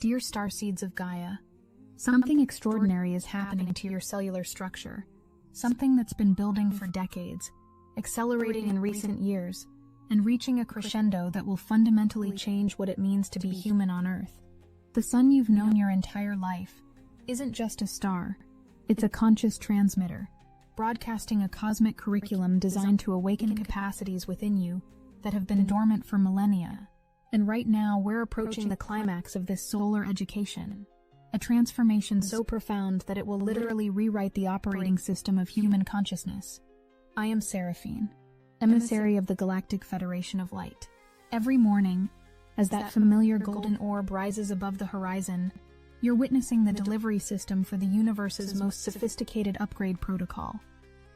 Dear Starseeds of Gaia, something extraordinary is happening to your cellular structure. Something that's been building for decades, accelerating in recent years, and reaching a crescendo that will fundamentally change what it means to be human on Earth. The sun you've known your entire life isn't just a star, it's a conscious transmitter, broadcasting a cosmic curriculum designed to awaken capacities within you that have been dormant for millennia. And right now, we're approaching the climax of this solar education, a transformation so profound that it will literally rewrite the operating system of human consciousness. I am Seraphine, emissary of the Galactic Federation of Light. Every morning, as that familiar golden orb rises above the horizon, you're witnessing the delivery system for the universe's most sophisticated upgrade protocol.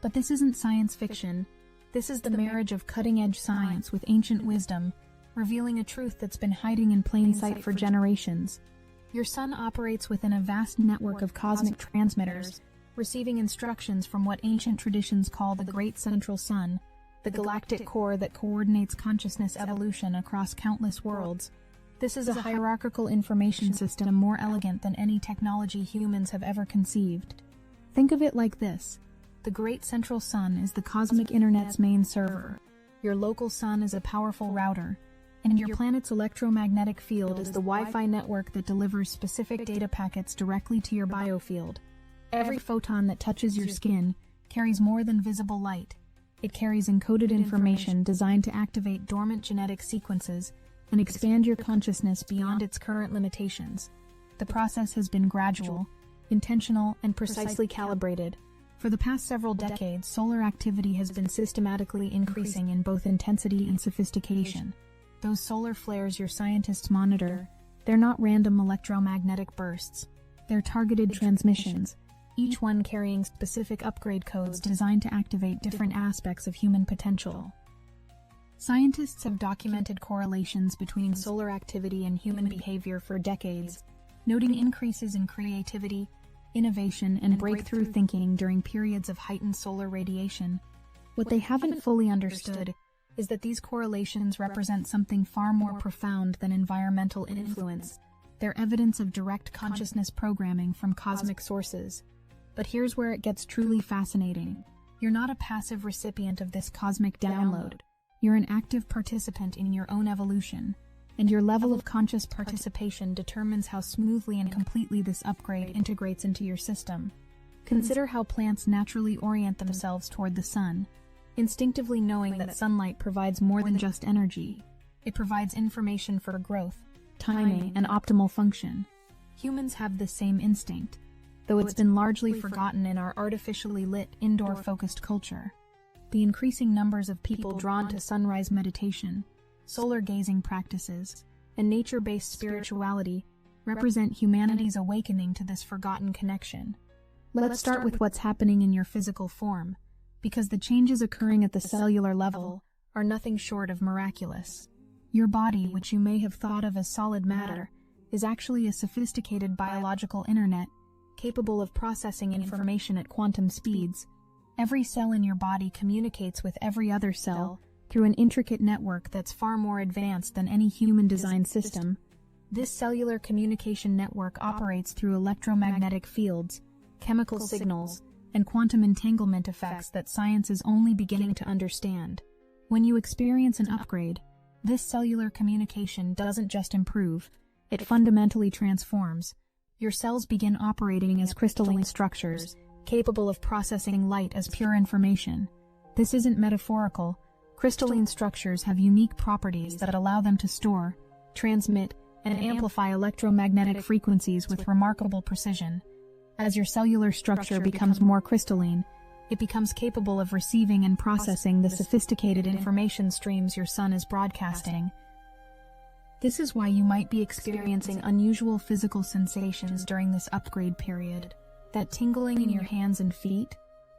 But this isn't science fiction. This is the marriage of cutting-edge science with ancient wisdom, revealing a truth that's been hiding in plain sight for generations. Your sun operates within a vast network of cosmic transmitters, receiving instructions from what ancient traditions call the Great Central Sun, the galactic core that coordinates consciousness evolution across countless worlds. This is a hierarchical information system more elegant than any technology humans have ever conceived. Think of it like this. The Great Central Sun is the cosmic internet's main server. Your local sun is a powerful router, and your planet's electromagnetic field is the Wi-Fi network that delivers specific data packets directly to your biofield. Every photon that touches your skin carries more than visible light. It carries encoded information designed to activate dormant genetic sequences and expand your consciousness beyond its current limitations. The process has been gradual, intentional, and precisely calibrated. For the past several decades, solar activity has been systematically increasing in both intensity and sophistication. Those solar flares your scientists monitor, they're not random electromagnetic bursts. They're targeted transmissions, each one carrying specific upgrade codes designed to activate different aspects of human potential. Scientists have documented correlations between solar activity and human behavior for decades, noting increases in creativity, innovation, and breakthrough thinking during periods of heightened solar radiation. What they haven't fully understood is that these correlations represent something far more profound than environmental influence. They're evidence of direct consciousness programming from cosmic sources. But here's where it gets truly fascinating. You're not a passive recipient of this cosmic download. You're an active participant in your own evolution, and your level of conscious participation determines how smoothly and completely this upgrade integrates into your system. Consider how plants naturally orient themselves toward the sun, instinctively knowing that sunlight provides more than just energy. It provides information for growth, timing, and optimal function. Humans have this same instinct, though it's been largely forgotten in our artificially lit, indoor-focused culture. The increasing numbers of people drawn to sunrise meditation, solar gazing practices, and nature-based spirituality represent humanity's awakening to this forgotten connection. Let's start with what's happening in your physical form, because the changes occurring at the cellular level are nothing short of miraculous. Your body, which you may have thought of as solid matter, is actually a sophisticated biological internet capable of processing information at quantum speeds. Every cell in your body communicates with every other cell through an intricate network that's far more advanced than any human-designed system. This cellular communication network operates through electromagnetic fields, chemical signals, and quantum entanglement effects that science is only beginning to understand. When you experience an upgrade, this cellular communication doesn't just improve, it fundamentally transforms. Your cells begin operating as crystalline structures, capable of processing light as pure information. This isn't metaphorical. Crystalline structures have unique properties that allow them to store, transmit, and amplify electromagnetic frequencies with remarkable precision. As your cellular structure becomes more crystalline, it becomes capable of receiving and processing the sophisticated information streams your sun is broadcasting. This is why you might be experiencing unusual physical sensations during this upgrade period. That tingling in your hands and feet,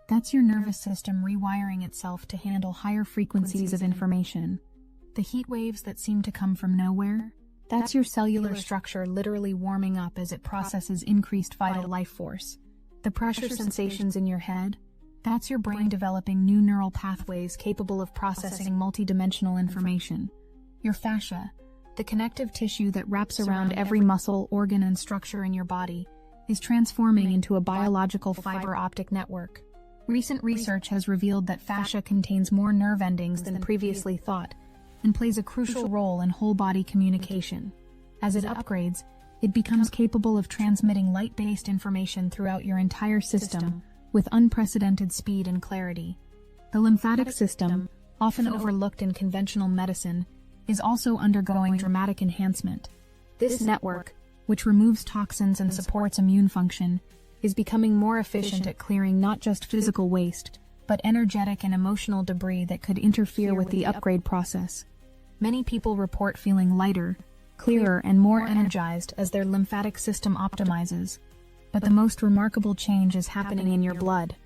that's your nervous system rewiring itself to handle higher frequencies of information. The heat waves that seem to come from nowhere, that's your cellular structure literally warming up as it processes increased vital life force. The pressure sensations in your head, that's your brain developing new neural pathways capable of processing multidimensional information. Your fascia, The connective tissue that wraps around every muscle, organ, and structure in your body is transforming into a biological fiber optic network. Recent research has revealed that fascia contains more nerve endings than previously thought and plays a crucial role in whole-body communication. As it upgrades, it becomes capable of transmitting light-based information throughout your entire system with unprecedented speed and clarity. The lymphatic system, often overlooked in conventional medicine, is also undergoing dramatic enhancement. This network, which removes toxins and supports immune function, is becoming more efficient at clearing not just physical waste, but energetic and emotional debris that could interfere with the upgrade process. Many people report feeling lighter, clearer, and more energized as their lymphatic system optimizes. But the most remarkable change is happening in your blood.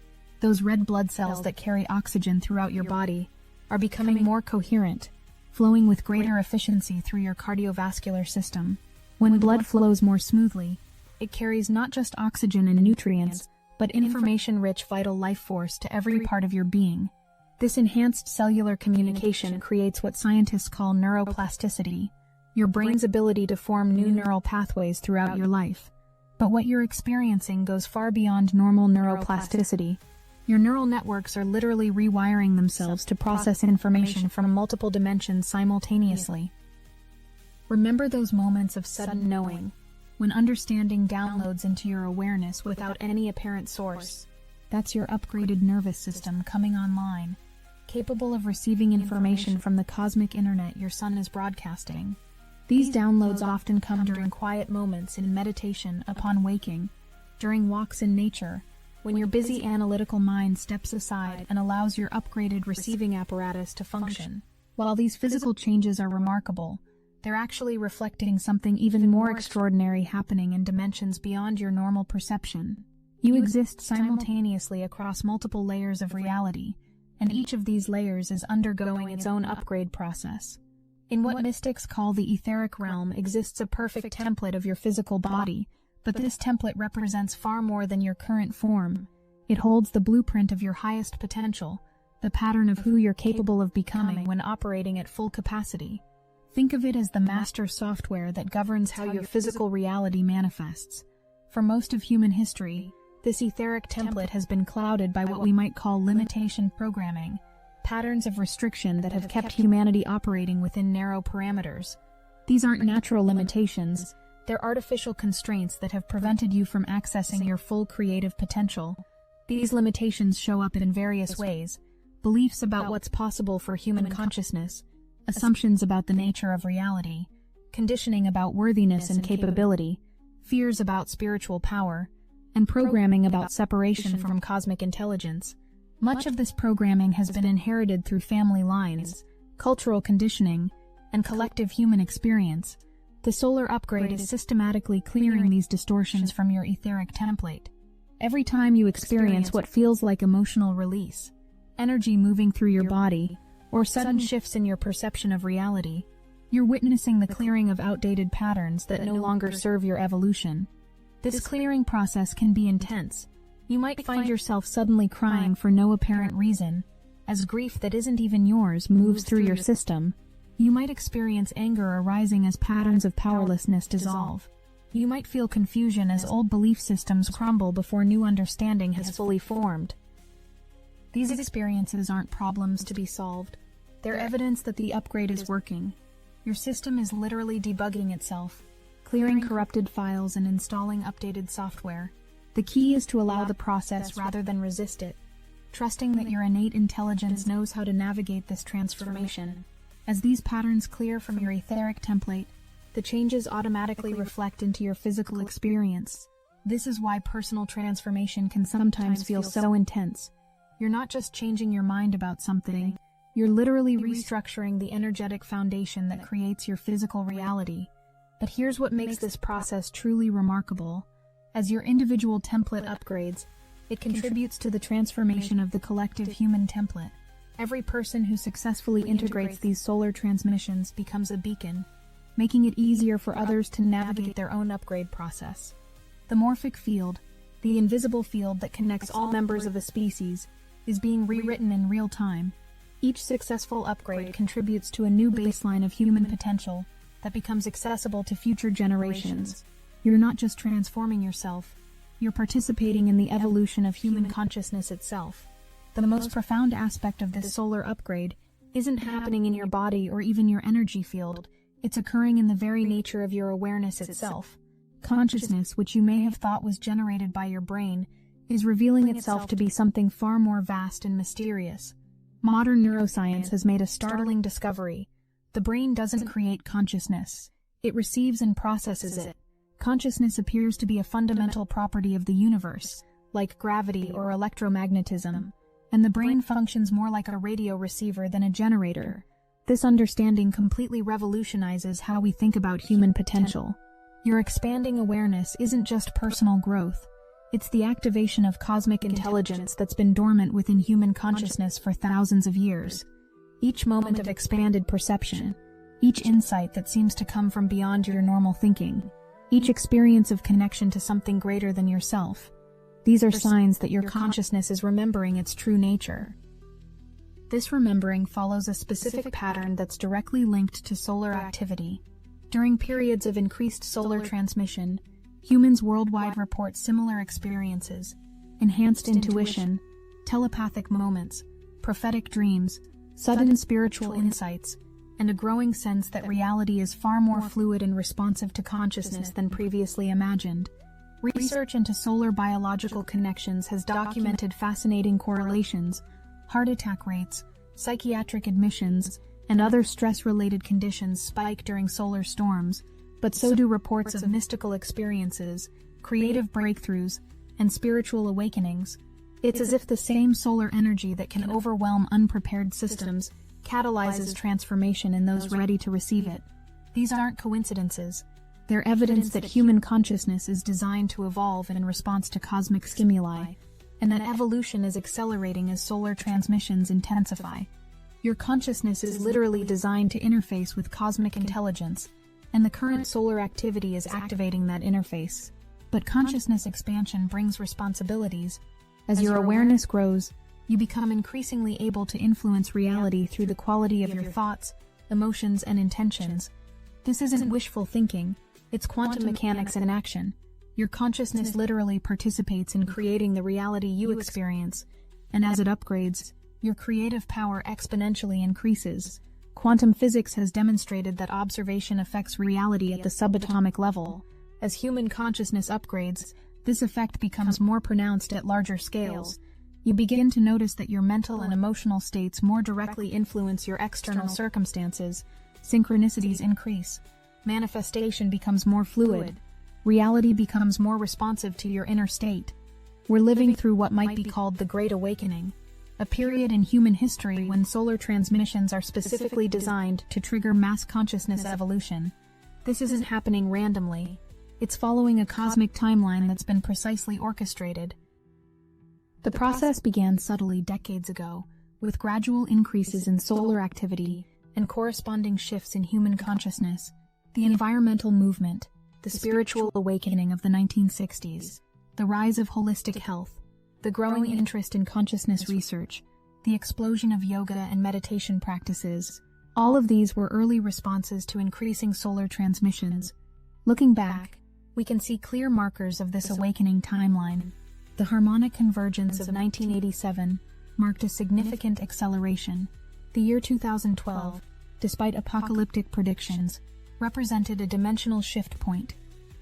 Those red blood cells that carry oxygen throughout your body are becoming more coherent, flowing with greater efficiency through your cardiovascular system. When blood flows more smoothly, it carries not just oxygen and nutrients, but information-rich vital life force to every part of your being. This enhanced cellular communication creates what scientists call neuroplasticity, your brain's ability to form new neural pathways throughout your life. But what you're experiencing goes far beyond normal neuroplasticity. Your neural networks are literally rewiring themselves to process information from multiple dimensions simultaneously. Remember those moments of sudden knowing, when understanding downloads into your awareness without any apparent source? That's your upgraded nervous system coming online, capable of receiving information from the cosmic internet your sun is broadcasting. These downloads often come during quiet moments in meditation, upon waking, during walks in nature, when your busy analytical mind steps aside and allows your upgraded receiving apparatus to function. While these physical changes are remarkable, they're actually reflecting something even more extraordinary happening in dimensions beyond your normal perception. You exist simultaneously across multiple layers of reality, and each of these layers is undergoing its own upgrade process. In what mystics call the Etheric Realm exists a perfect template of your physical body, but this template represents far more than your current form. It holds the blueprint of your highest potential, the pattern of who you're capable of becoming when operating at full capacity. Think of it as the master software that governs how your physical reality manifests. For most of human history, this etheric template has been clouded by what we might call limitation programming, patterns of restriction that have kept humanity operating within narrow parameters. These aren't natural limitations, they're artificial constraints that have prevented you from accessing your full creative potential. These limitations show up in various ways: beliefs about what's possible for human consciousness, assumptions about the nature of reality, conditioning about worthiness and capability, fears about spiritual power, and programming about separation from cosmic intelligence. Much of this programming has been inherited through family lines, cultural conditioning, and collective human experience. The solar upgrade is systematically clearing these distortions from your etheric template. Every time you experience what feels like emotional release, energy moving through your body, or sudden shifts in your perception of reality, you're witnessing the clearing of outdated patterns that no longer serve your evolution. This clearing process can be intense. You might find yourself suddenly crying for no apparent reason, as grief that isn't even yours moves through your system. You might experience anger arising as patterns of powerlessness dissolve. You might feel confusion as old belief systems crumble before new understanding has fully formed. These experiences aren't problems to be solved. They're evidence that the upgrade is working. Your system is literally debugging itself, clearing corrupted files and installing updated software. The key is to allow the process rather than resist it, trusting that your innate intelligence knows how to navigate this transformation. As these patterns clear from your etheric template, the changes automatically reflect into your physical experience. This is why personal transformation can sometimes feel so intense. You're not just changing your mind about something, you're literally restructuring the energetic foundation that creates your physical reality. But here's what makes this process truly remarkable. As your individual template upgrades, it contributes to the transformation of the collective human template. Every person who successfully integrates these solar transmissions becomes a beacon, making it easier for others to navigate their own upgrade process. The morphic field, the invisible field that connects all members of a species, is being rewritten in real time. Each successful upgrade contributes to a new baseline of human potential, that becomes accessible to future generations. You're not just transforming yourself, you're participating in the evolution of human consciousness itself. The most profound aspect of this solar upgrade isn't happening in your body or even your energy field, it's occurring in the very nature of your awareness itself. Consciousness, which you may have thought was generated by your brain, is revealing itself to be something far more vast and mysterious. Modern neuroscience has made a startling discovery. The brain doesn't create consciousness, it receives and processes it. Consciousness appears to be a fundamental property of the universe, like gravity or electromagnetism, and the brain functions more like a radio receiver than a generator. This understanding completely revolutionizes how we think about human potential. Your expanding awareness isn't just personal growth, it's the activation of cosmic intelligence that's been dormant within human consciousness for thousands of years. Each moment of expanded perception, each insight that seems to come from beyond your normal thinking, each experience of connection to something greater than yourself, these are signs that your consciousness is remembering its true nature. This remembering follows a specific pattern that's directly linked to solar activity. During periods of increased solar transmission, humans worldwide report similar experiences: enhanced intuition, telepathic moments, prophetic dreams, sudden spiritual insights, and a growing sense that reality is far more fluid and responsive to consciousness than previously imagined. Research into solar biological connections has documented fascinating correlations. Heart attack rates, psychiatric admissions, and other stress-related conditions spike during solar storms, but so do reports of mystical experiences, creative breakthroughs, and spiritual awakenings. It's as if the same solar energy that can overwhelm unprepared systems catalyzes transformation in those ready to receive it. These aren't coincidences. They're evidence that human consciousness is designed to evolve in response to cosmic stimuli, and that evolution is accelerating as solar transmissions intensify. Your consciousness is literally designed to interface with cosmic intelligence, and the current solar activity is activating that interface. But consciousness expansion brings responsibilities. As your awareness grows, you become increasingly able to influence reality through the quality of your thoughts, emotions, and intentions. This isn't wishful thinking, it's quantum mechanics in action. Your consciousness literally participates in creating the reality you experience, and as it upgrades, your creative power exponentially increases. Quantum physics has demonstrated that observation affects reality at the subatomic level. As human consciousness upgrades, this effect becomes more pronounced at larger scales. You begin to notice that your mental and emotional states more directly influence your external circumstances. Synchronicities increase. Manifestation becomes more fluid. Reality becomes more responsive to your inner state. We're living through what might be called the Great Awakening, a period in human history when solar transmissions are specifically designed to trigger mass consciousness evolution. This isn't happening randomly. It's following a cosmic timeline that's been precisely orchestrated. The process began subtly decades ago, with gradual increases in solar activity and corresponding shifts in human consciousness. The environmental movement, the spiritual awakening of the 1960s, the rise of holistic health, the growing interest in consciousness research, the explosion of yoga and meditation practices, all of these were early responses to increasing solar transmissions. Looking back, we can see clear markers of this awakening timeline. The harmonic convergence of 1987 marked a significant acceleration. The year 2012, despite apocalyptic predictions, represented a dimensional shift point.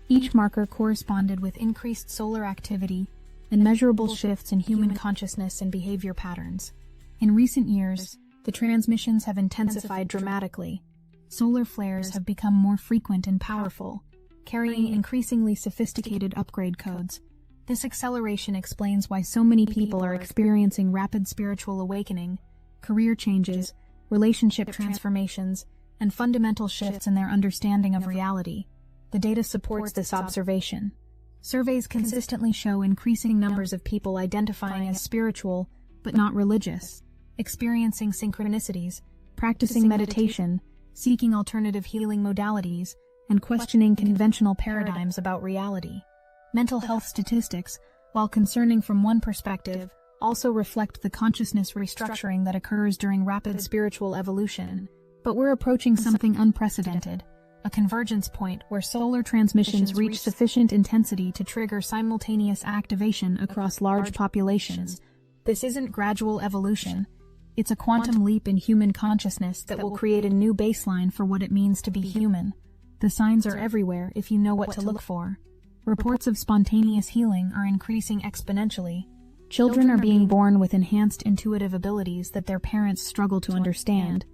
Each marker corresponded with increased solar activity and measurable shifts in human consciousness and behavior patterns. In recent years, the transmissions have intensified dramatically. Solar flares have become more frequent and powerful, carrying increasingly sophisticated upgrade codes. This acceleration explains why so many people are experiencing rapid spiritual awakening, career changes, relationship transformations, and fundamental shifts in their understanding of reality. The data supports this observation. Surveys consistently show increasing numbers of people identifying as spiritual, but not religious, experiencing synchronicities, practicing meditation, seeking alternative healing modalities, and questioning conventional paradigms about reality. Mental health statistics, while concerning from one perspective, also reflect the consciousness restructuring that occurs during rapid spiritual evolution. But we're approaching something unprecedented, a convergence point where solar transmissions reach sufficient intensity to trigger simultaneous activation across large populations. This isn't gradual evolution. It's a quantum leap in human consciousness that will create a new baseline for what it means to be human. The signs are everywhere if you know what to look for. Reports of spontaneous healing are increasing exponentially. Children are being born with enhanced intuitive abilities that their parents struggle to understand.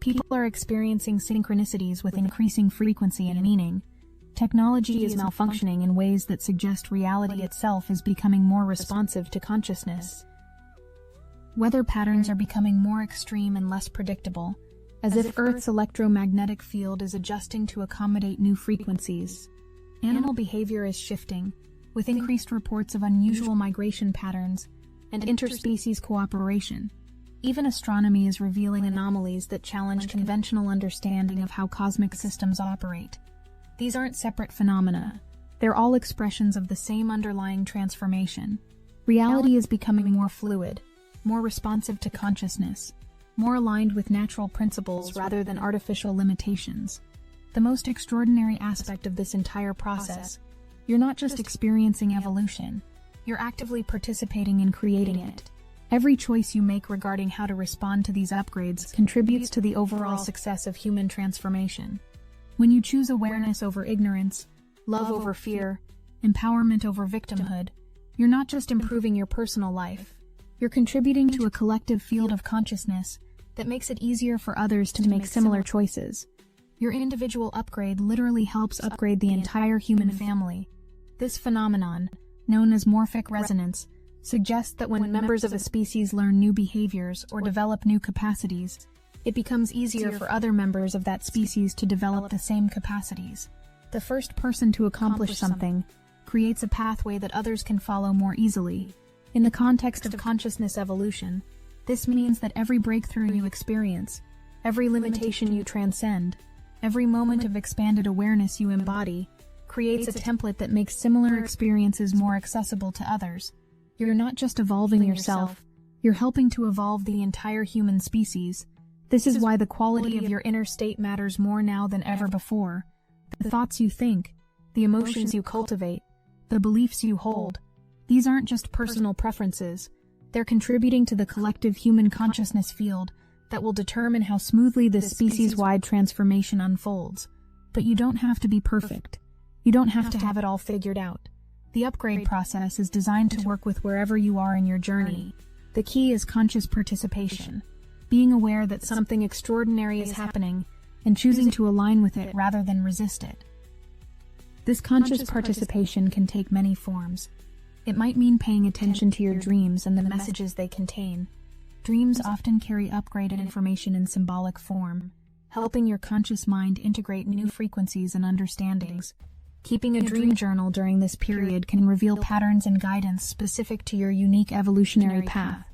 People are experiencing synchronicities with increasing frequency and meaning. Technology is malfunctioning in ways that suggest reality itself is becoming more responsive to consciousness. Weather patterns are becoming more extreme and less predictable, as if Earth's electromagnetic field is adjusting to accommodate new frequencies. Animal behavior is shifting, with increased reports of unusual migration patterns and interspecies cooperation. Even astronomy is revealing anomalies that challenge conventional understanding of how cosmic systems operate. These aren't separate phenomena. They're all expressions of the same underlying transformation. Reality is becoming more fluid, more responsive to consciousness, more aligned with natural principles rather than artificial limitations. The most extraordinary aspect of this entire process, you're not just experiencing evolution, you're actively participating in creating it. Every choice you make regarding how to respond to these upgrades contributes to the overall success of human transformation. When you choose awareness over ignorance, love over fear, empowerment over victimhood, you're not just improving your personal life, you're contributing to a collective field of consciousness that makes it easier for others to make similar choices. Your individual upgrade literally helps upgrade the entire human family. This phenomenon, known as morphic resonance, suggests that when members of a species learn new behaviors or develop new capacities, it becomes easier for other members of that species to develop the same capacities. The first person to accomplish something creates a pathway that others can follow more easily. In the context of consciousness evolution, this means that every breakthrough you experience, every limitation you transcend, every moment of expanded awareness you embody, creates a template that makes similar experiences more accessible to others. You're not just evolving yourself, you're helping to evolve the entire human species. This is why the quality of your inner state matters more now than ever before. The thoughts you think, the emotions you cultivate, the beliefs you hold, these aren't just personal preferences. They're contributing to the collective human consciousness field that will determine how smoothly this species-wide transformation unfolds. But you don't have to be perfect. You don't have to have it all figured out. The upgrade process is designed to work with wherever you are in your journey. The key is conscious participation, being aware that something extraordinary is happening and choosing to align with it rather than resist it. This conscious participation can take many forms. It might mean paying attention to your dreams and the messages they contain. Dreams often carry upgraded information in symbolic form, helping your conscious mind integrate new frequencies and understandings. Keeping a dream journal during this period can reveal patterns and guidance specific to your unique evolutionary path.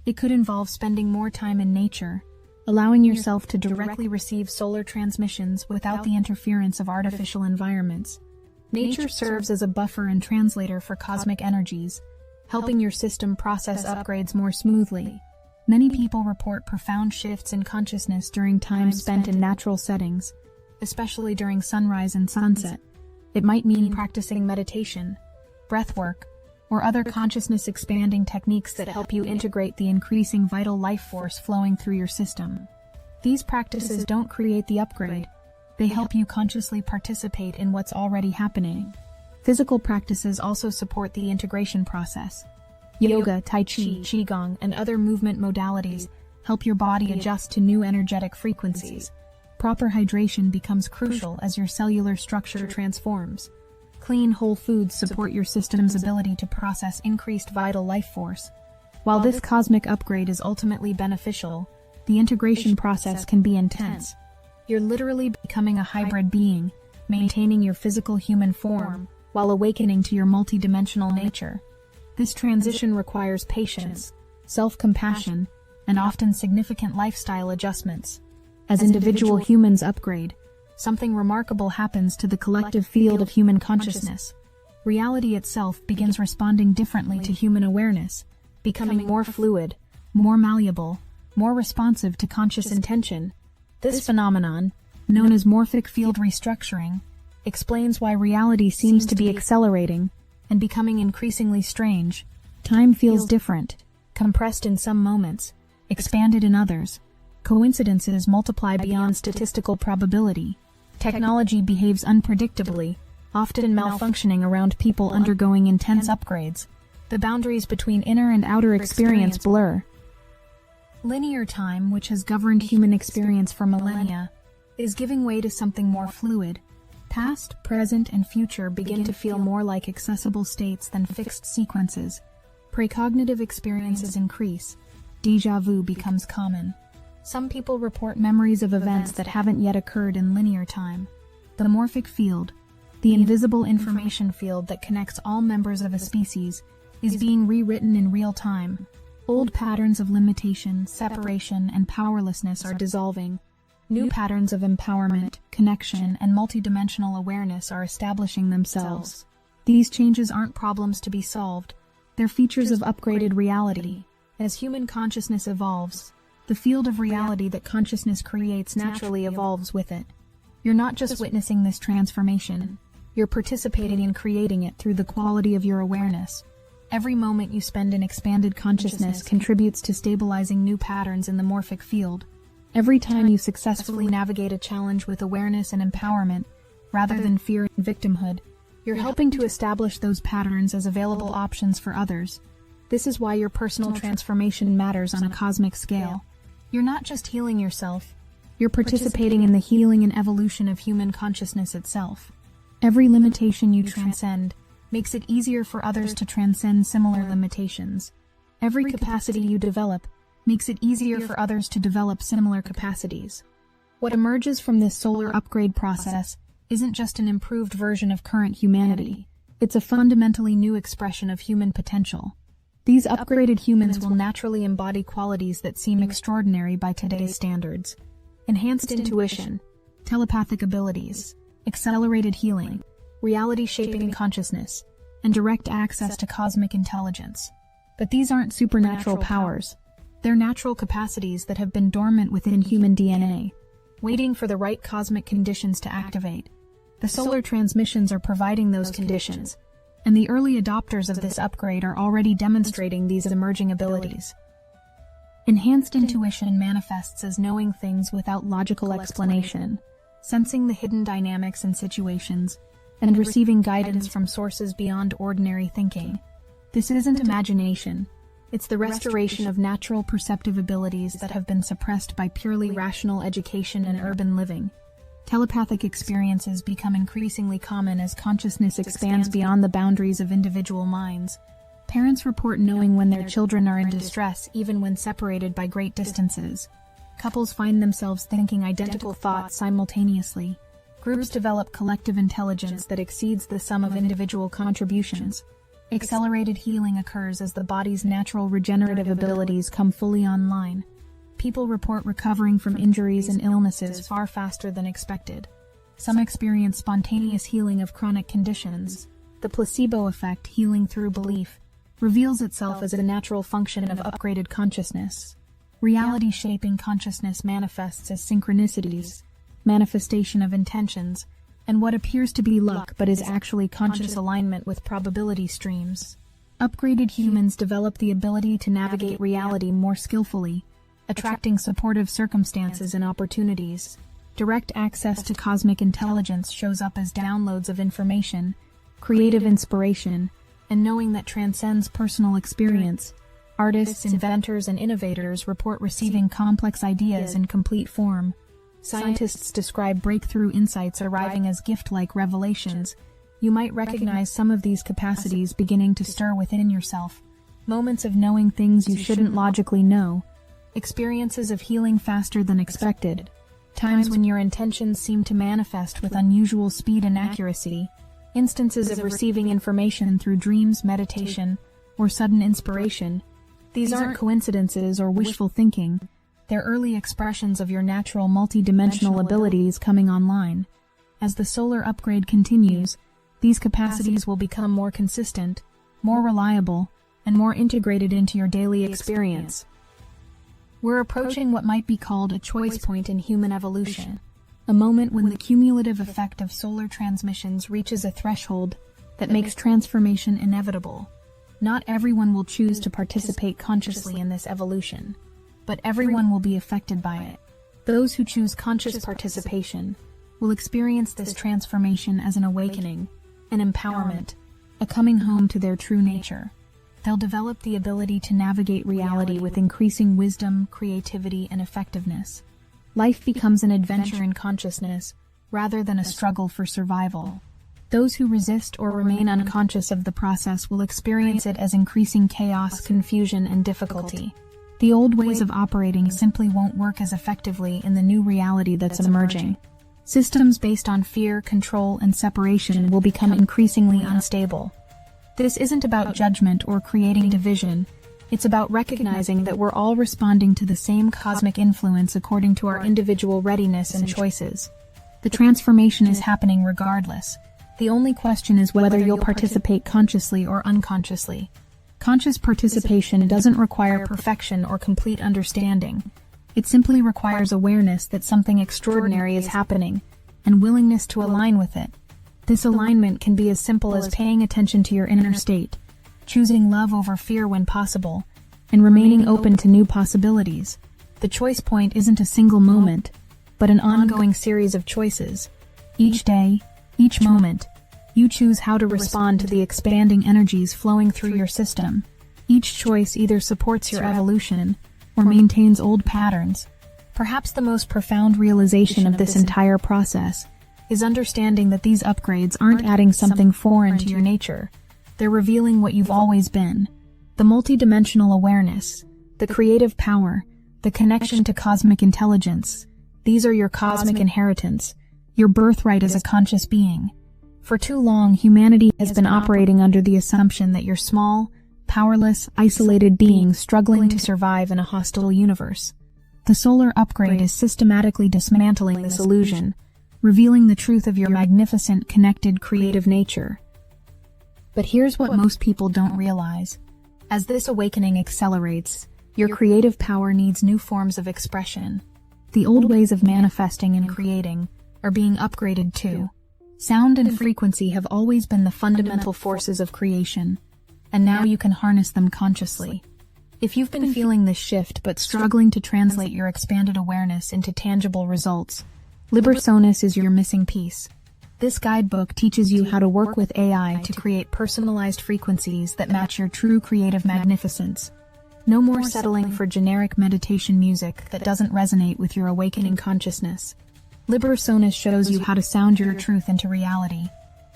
It could involve spending more time in nature, allowing yourself to directly receive solar transmissions without the interference of artificial environments. Nature serves as a buffer and translator for cosmic energies, helping your system process upgrades more smoothly. Many people report profound shifts in consciousness during time spent in natural settings, especially during sunrise and sunset. It might mean practicing meditation, breathwork, or other consciousness-expanding techniques that help you integrate the increasing vital life force flowing through your system. These practices don't create the upgrade. They help you consciously participate in what's already happening. Physical practices also support the integration process. Yoga, Tai Chi, Qigong, and other movement modalities help your body adjust to new energetic frequencies. Proper hydration becomes crucial as your cellular structure transforms. Clean, whole foods support your system's ability to process increased vital life force. While this cosmic upgrade is ultimately beneficial, the integration process can be intense. You're literally becoming a hybrid being, maintaining your physical human form while awakening to your multidimensional nature. This transition requires patience, self-compassion, and often significant lifestyle adjustments. As individual humans upgrade, something remarkable happens to the collective field of human consciousness. Reality itself begins responding differently to human awareness, becoming more fluid, more malleable, more responsive to conscious intention. This phenomenon, known as morphic field restructuring, explains why reality seems to be accelerating and becoming increasingly strange. Time feels different, compressed in some moments, expanded in others. Coincidences multiply beyond statistical probability. Technology behaves unpredictably, often malfunctioning around people undergoing intense upgrades. The boundaries between inner and outer experience blur. Linear time, which has governed human experience for millennia, is giving way to something more fluid. Past, present, and future begin to feel more like accessible states than fixed sequences. Precognitive experiences increase. Déjà vu becomes common. Some people report memories of events that haven't yet occurred in linear time. The morphic field, the invisible information field that connects all members of a species, is being rewritten in real time. Old patterns of limitation, separation, and powerlessness are dissolving. New patterns of empowerment, connection, and multidimensional awareness are establishing themselves. These changes aren't problems to be solved. They're features of upgraded reality. As human consciousness evolves, the field of reality that consciousness creates naturally evolves with it. You're not just witnessing this transformation. You're participating in creating it through the quality of your awareness. Every moment you spend in expanded consciousness contributes to stabilizing new patterns in the morphic field. Every time you successfully navigate a challenge with awareness and empowerment, rather than fear and victimhood, you're helping to establish those patterns as available options for others. This is why your personal transformation matters on a cosmic scale. You're not just healing yourself, you're participating in the healing and evolution of human consciousness itself. Every limitation you transcend makes it easier for others to transcend similar limitations. Every capacity you develop makes it easier for others to develop similar capacities. What emerges from this solar upgrade process isn't just an improved version of current humanity. It's a fundamentally new expression of human potential. These upgraded humans will naturally embody qualities that seem extraordinary by today's standards. Enhanced intuition, telepathic abilities, accelerated healing, reality-shaping consciousness, and direct access to cosmic intelligence. But these aren't supernatural powers. They're natural capacities that have been dormant within human DNA, waiting for the right cosmic conditions to activate. The solar transmissions are providing those conditions, and the early adopters of this upgrade are already demonstrating these emerging abilities. Enhanced intuition manifests as knowing things without logical explanation, sensing the hidden dynamics in situations, and receiving guidance from sources beyond ordinary thinking. This isn't imagination. It's the restoration of natural perceptive abilities that have been suppressed by purely rational education and urban living. Telepathic experiences become increasingly common as consciousness expands beyond the boundaries of individual minds. Parents report knowing when their children are in distress, even when separated by great distances. Couples find themselves thinking identical thoughts simultaneously. Groups develop collective intelligence that exceeds the sum of individual contributions. Accelerated healing occurs as the body's natural regenerative abilities come fully online. People report recovering from injuries and illnesses far faster than expected. Some experience spontaneous healing of chronic conditions. The placebo effect, healing through belief, reveals itself as a natural function of upgraded consciousness. Reality-shaping consciousness manifests as synchronicities, manifestation of intentions, and what appears to be luck but is actually conscious alignment with probability streams. Upgraded humans develop the ability to navigate reality more skillfully, attracting supportive circumstances and opportunities. Direct access to cosmic intelligence shows up as downloads of information, creative inspiration, and knowing that transcends personal experience. Artists, inventors, and innovators report receiving complex ideas in complete form. Scientists describe breakthrough insights arriving as gift-like revelations. You might recognize some of these capacities beginning to stir within yourself. Moments of knowing things you shouldn't logically know. Experiences of healing faster than expected. Times when your intentions seem to manifest with unusual speed and accuracy. Instances of receiving information through dreams, meditation, or sudden inspiration. These aren't coincidences or wishful thinking. They're early expressions of your natural multidimensional abilities coming online. As the solar upgrade continues, these capacities will become more consistent, more reliable, and more integrated into your daily experience. We're approaching what might be called a choice point in human evolution. a moment when the cumulative effect of solar transmissions reaches a threshold that makes transformation inevitable. Not everyone will choose to participate consciously in this evolution, but everyone will be affected by it. Those who choose conscious participation will experience this transformation as an awakening, an empowerment, a coming home to their true nature. They'll develop the ability to navigate reality with increasing wisdom, creativity, and effectiveness. Life becomes an adventure in consciousness rather than a struggle for survival. Those who resist or remain unconscious of the process will experience it as increasing chaos, confusion, and difficulty. The old ways of operating simply won't work as effectively in the new reality that's emerging. Systems based on fear, control, and separation will become increasingly unstable. This isn't about judgment or creating division. It's about recognizing that we're all responding to the same cosmic influence according to our individual readiness and choices. The transformation is happening regardless. The only question is whether you'll participate consciously or unconsciously. Conscious participation doesn't require perfection or complete understanding. It simply requires awareness that something extraordinary is happening and willingness to align with it. This alignment can be as simple as paying attention to your inner state, choosing love over fear when possible, and remaining open to new possibilities. The choice point isn't a single moment, but an ongoing series of choices. Each day, each moment, you choose how to respond to the expanding energies flowing through your system. Each choice either supports your evolution or maintains old patterns. Perhaps the most profound realization of this entire process is understanding that these upgrades aren't adding something foreign to your nature. They're revealing what you've always been. The multidimensional awareness, the creative power, the connection to cosmic intelligence. These are your cosmic inheritance, your birthright as a conscious being. For too long, humanity has been operating under the assumption that you're small, powerless, isolated beings struggling to survive in a hostile universe. The solar upgrade is systematically dismantling this illusion, revealing the truth of your magnificent, connected, creative nature. But here's what most people don't realize. As this awakening accelerates, your creative power needs new forms of expression. The old ways of manifesting and creating are being upgraded too. Sound and frequency have always been the fundamental forces of creation, and now you can harness them consciously. If you've been feeling this shift but struggling to translate your expanded awareness into tangible results, Libersonus is your missing piece. This guidebook teaches you how to work with AI to create personalized frequencies that match your true creative magnificence. No more settling for generic meditation music that doesn't resonate with your awakening consciousness. Libersonus shows you how to sound your truth into reality.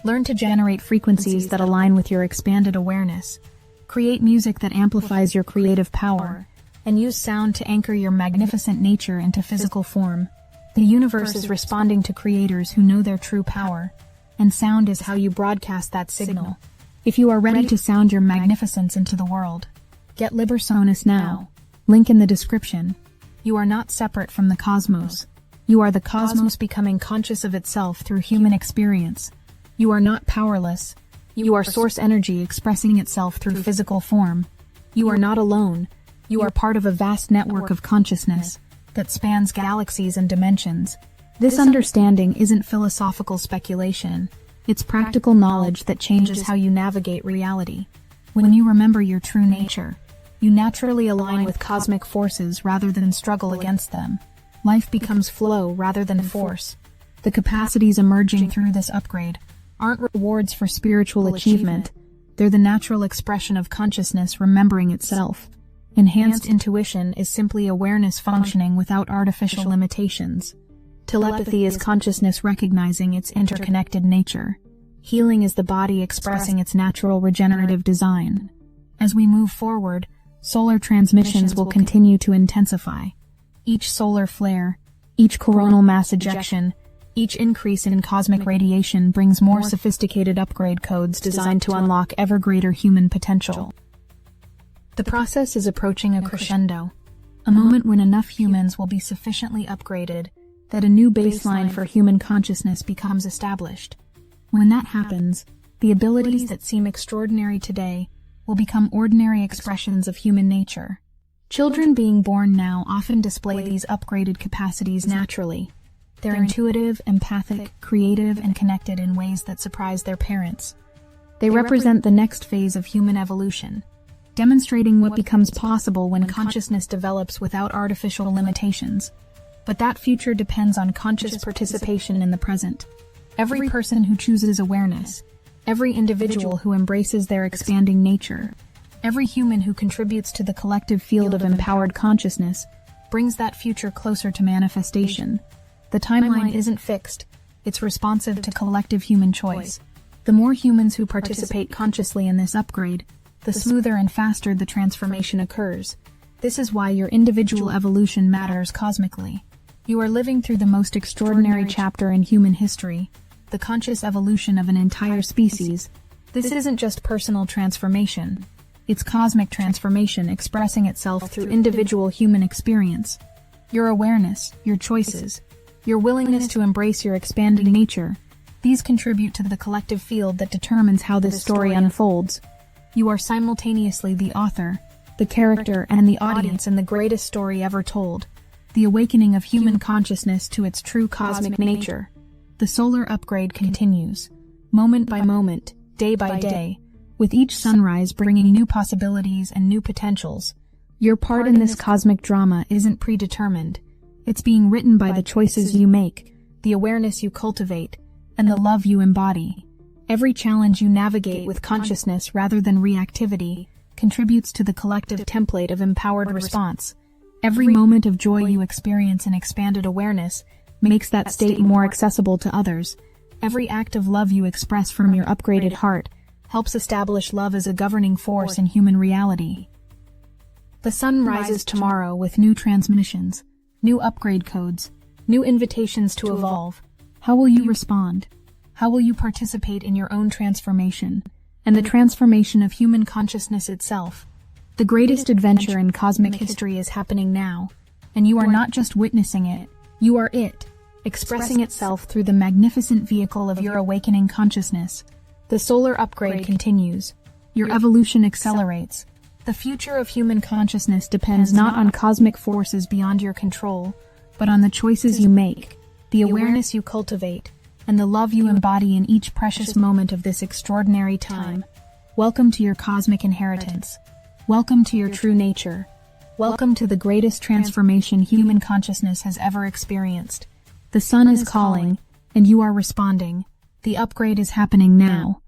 Learn to generate frequencies that align with your expanded awareness. Create music that amplifies your creative power, and use sound to anchor your magnificent nature into physical form. The universe is responding to creators who know their true power, and sound is how you broadcast that signal. If you are ready to sound your magnificence into the world, get Libersonus now. Link in the description. You are not separate from the cosmos. You are the cosmos becoming conscious of itself through human experience. You are not powerless. You are source energy expressing itself through physical form. You are not alone. You are part of a vast network of consciousness that spans galaxies and dimensions. This understanding isn't philosophical speculation. It's practical knowledge that changes how you navigate reality. When you remember your true nature, you naturally align with cosmic forces rather than struggle against them. Life becomes flow rather than force. The capacities emerging through this upgrade aren't rewards for spiritual achievement. They're the natural expression of consciousness remembering itself. Enhanced intuition is simply awareness functioning without artificial limitations. Telepathy is consciousness recognizing its interconnected nature. Healing is the body expressing its natural regenerative design. As we move forward, solar transmissions will continue to intensify. Each solar flare, each coronal mass ejection, each increase in cosmic radiation brings more sophisticated upgrade codes designed to unlock ever greater human potential. The process is approaching a crescendo, a moment when enough humans will be sufficiently upgraded that a new baseline for human consciousness becomes established. When that happens, the abilities that seem extraordinary today will become ordinary expressions of human nature. Children being born now often display these upgraded capacities naturally. They're intuitive, empathic, creative, and connected in ways that surprise their parents. They represent the next phase of human evolution, demonstrating what becomes possible when consciousness develops without artificial limitations. But that future depends on conscious participation in the present. Every person who chooses awareness, every individual who embraces their expanding nature, every human who contributes to the collective field of empowered consciousness brings that future closer to manifestation. The timeline isn't fixed, it's responsive to collective human choice. The more humans who participate consciously in this upgrade, the smoother and faster the transformation occurs. This is why your individual evolution matters cosmically. You are living through the most extraordinary chapter in human history, the conscious evolution of an entire species. This isn't just personal transformation. It's cosmic transformation expressing itself through individual human experience. Your awareness, your choices, your willingness to embrace your expanding nature, these contribute to the collective field that determines how this story unfolds. You are simultaneously the author, the character, and the audience in the greatest story ever told, the awakening of human consciousness to its true cosmic nature. The solar upgrade continues, moment by moment, day by day, with each sunrise bringing new possibilities and new potentials. Your part in this cosmic drama isn't predetermined. It's being written by the choices you make, the awareness you cultivate, and the love you embody. Every challenge you navigate with consciousness rather than reactivity contributes to the collective template of empowered response. Every moment of joy you experience in expanded awareness makes that state more accessible to others. Every act of love you express from your upgraded heart helps establish love as a governing force in human reality. The sun rises tomorrow with new transmissions, new upgrade codes, new invitations to evolve. How will you respond? How will you participate in your own transformation and the transformation of human consciousness itself? The greatest adventure in cosmic history is happening now, and you are not just witnessing it, you are it, expressing itself through the magnificent vehicle of your awakening consciousness. The solar upgrade continues. Your evolution accelerates. The future of human consciousness depends not on cosmic forces beyond your control, but on the choices you make, the awareness you cultivate, and the love you embody in each precious moment of this extraordinary time. Welcome to your cosmic inheritance. Welcome to your true nature. Welcome to the greatest transformation human consciousness has ever experienced. The sun is calling, and you are responding. The upgrade is happening now.